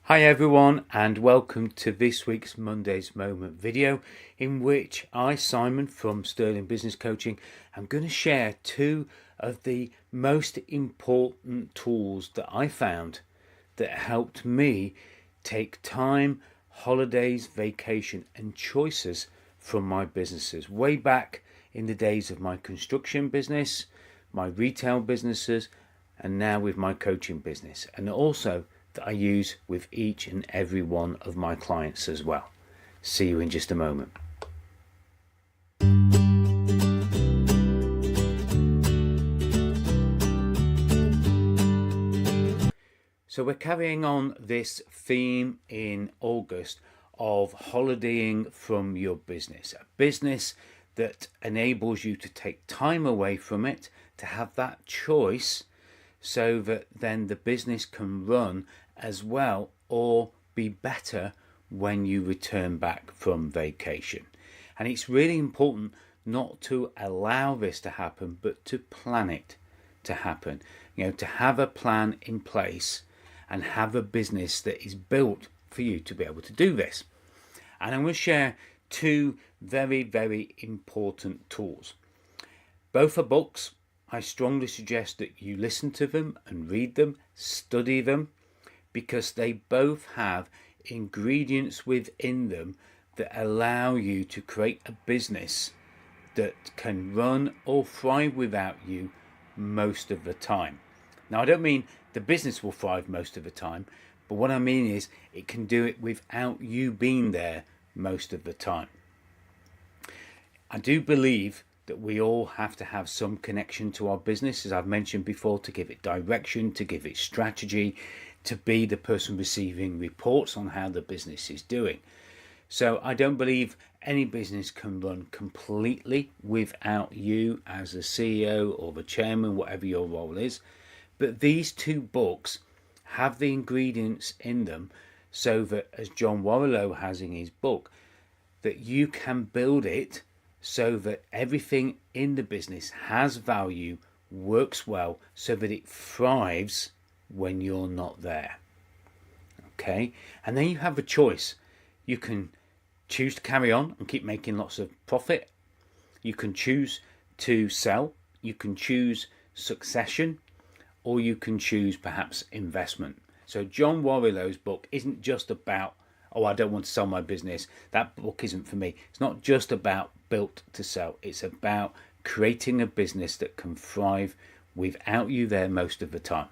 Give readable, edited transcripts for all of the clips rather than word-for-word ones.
Hi everyone, and welcome to this week's Monday's Moment video, in which I, Simon from Sterling Business Coaching, am going to share two of the most important tools that I found that helped me take time, holidays, vacation and choices from my businesses way back in the days of my construction business, my retail businesses, and now with my coaching business, and also that I use with each and every one of my clients as well. See you in just a moment. So we're carrying on this theme in August of holidaying from your business, a business that enables you to take time away from it, to have that choice, so that then the business can run as well or be better when you return back from vacation. And it's really important not to allow this to happen, but to plan it to happen. To have a plan in place and have a business that is built for you to be able to do this. And I'm going to share two very, very important tools. Both are books. I strongly suggest that you listen to them and read them, study them, because they both have ingredients within them that allow you to create a business that can run or thrive without you most of the time. Now, I don't mean the business will thrive most of the time, but what I mean is it can do it without you being there most of the time. I do believe that we all have to have some connection to our business, as I've mentioned before, to give it direction, to give it strategy, to be the person receiving reports on how the business is doing. So I don't believe any business can run completely without you as the CEO or the chairman, whatever your role is. But these two books have the ingredients in them so that, as John Warrillow has in his book, that you can build it so that everything in the business has value, works well, so that it thrives when you're not there. Okay? And then you have a choice. You can choose to carry on and keep making lots of profit. You can choose to sell. You can choose succession, or you can choose perhaps investment. So John Warrillow's book isn't just about, oh, I don't want to sell my business. That book isn't for me. It's not just about built to sell. It's about creating a business that can thrive without you there most of the time.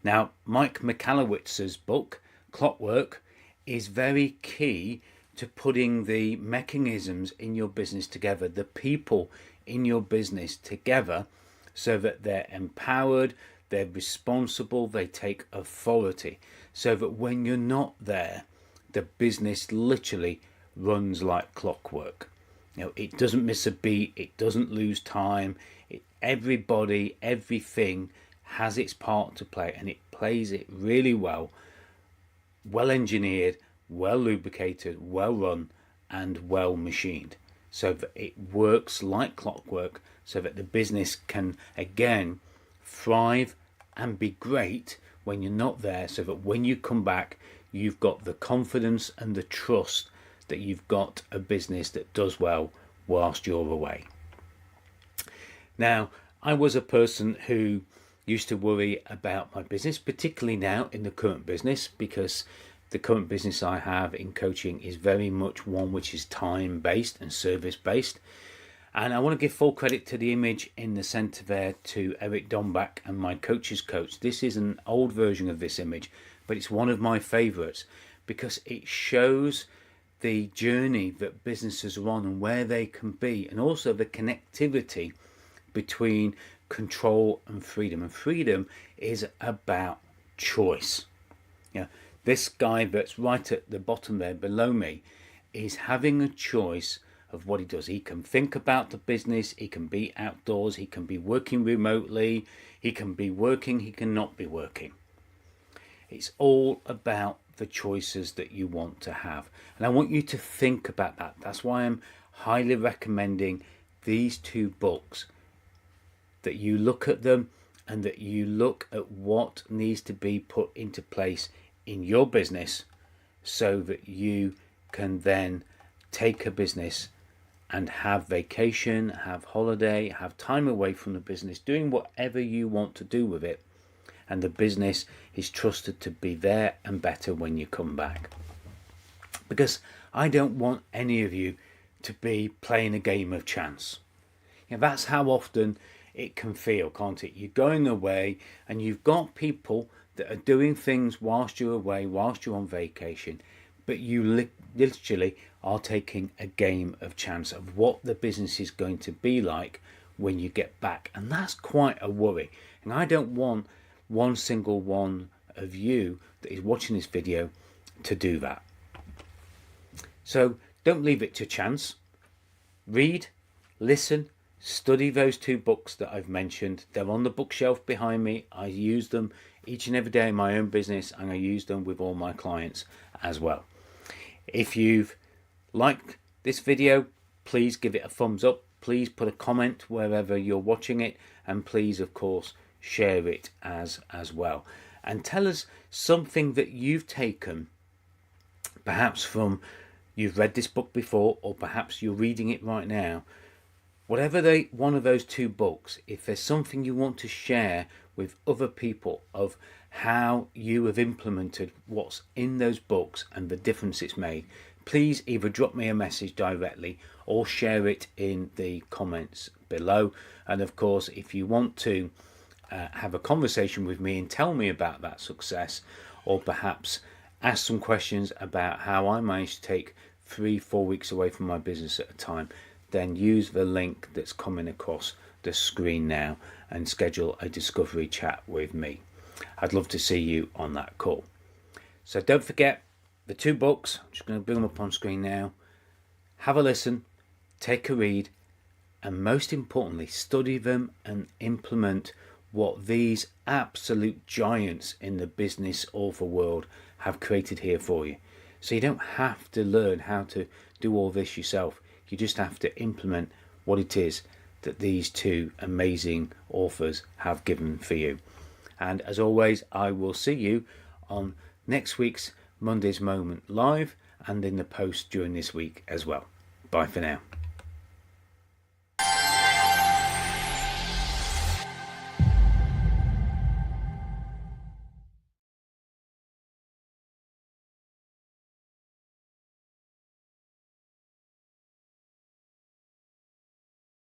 Now, Michalowicz's book, Clockwork, is very key to putting the mechanisms in your business together, the people in your business together, so that they're empowered, they're responsible, they take authority, so that when you're not there, the business literally runs like clockwork. It doesn't miss a beat, it doesn't lose time. Everybody, everything has its part to play, and it plays it really well engineered, well lubricated, well run, and well machined, so that it works like clockwork, so that the business can again thrive and be great when you're not there, so that when you come back, you've got the confidence and the trust that you've got a business that does well whilst you're away. Now, I was a person who used to worry about my business, particularly now in the current business, because the current business I have in coaching is very much one which is time based and service based. And I want to give full credit to the image in the center there to Eric Dombach and my coach's coach. This is an old version of this image, but it's one of my favorites because it shows the journey that businesses are on and where they can be, and also the connectivity between control and freedom. And freedom is about choice. This guy that's right at the bottom there below me is having a choice of what he does. He can think about the business, he can be outdoors, he can be working remotely, he can be working, he can not be working. It's all about the choices that you want to have. And I want you to think about that. That's why I'm highly recommending these two books, that you look at them and that you look at what needs to be put into place in your business so that you can then take a business and have vacation, have holiday, have time away from the business, doing whatever you want to do with it. And the business is trusted to be there and better when you come back. Because I don't want any of you to be playing a game of chance. That's how often it can feel, can't it? You're going away and you've got people that are doing things whilst you're away, whilst you're on vacation, but you literally are taking a game of chance of what the business is going to be like when you get back. And that's quite a worry. And I don't want one single one of you that is watching this video to do that. So don't leave it to chance. Read, listen, study those 2 books that I've mentioned. They're on the bookshelf behind me. I use them each and every day in my own business, and I use them with all my clients as well. If you've liked this video, please give it a thumbs up. Please put a comment wherever you're watching it, and please, of course, share it as well. And tell us something that you've taken, perhaps from you've read this book before, or perhaps you're reading it right now. Whatever one of those 2 books, if there's something you want to share with other people of how you have implemented what's in those books and the difference it's made, please either drop me a message directly or share it in the comments below. And of course, if you want to have a conversation with me and tell me about that success, or perhaps ask some questions about how I managed to take 3-4 weeks away from my business at a time, then use the link that's coming across the screen now and schedule a discovery chat with me. I'd love to see you on that call. So don't forget the 2 books. I'm just going to bring them up on screen now. Have a listen, take a read, and most importantly, study them and implement what these absolute giants in the business author world have created here for you. So you don't have to learn how to do all this yourself. You just have to implement what it is that these 2 amazing authors have given for you. And as always, I will see you on next week's Monday's Moment Live and in the post during this week as well. Bye for now.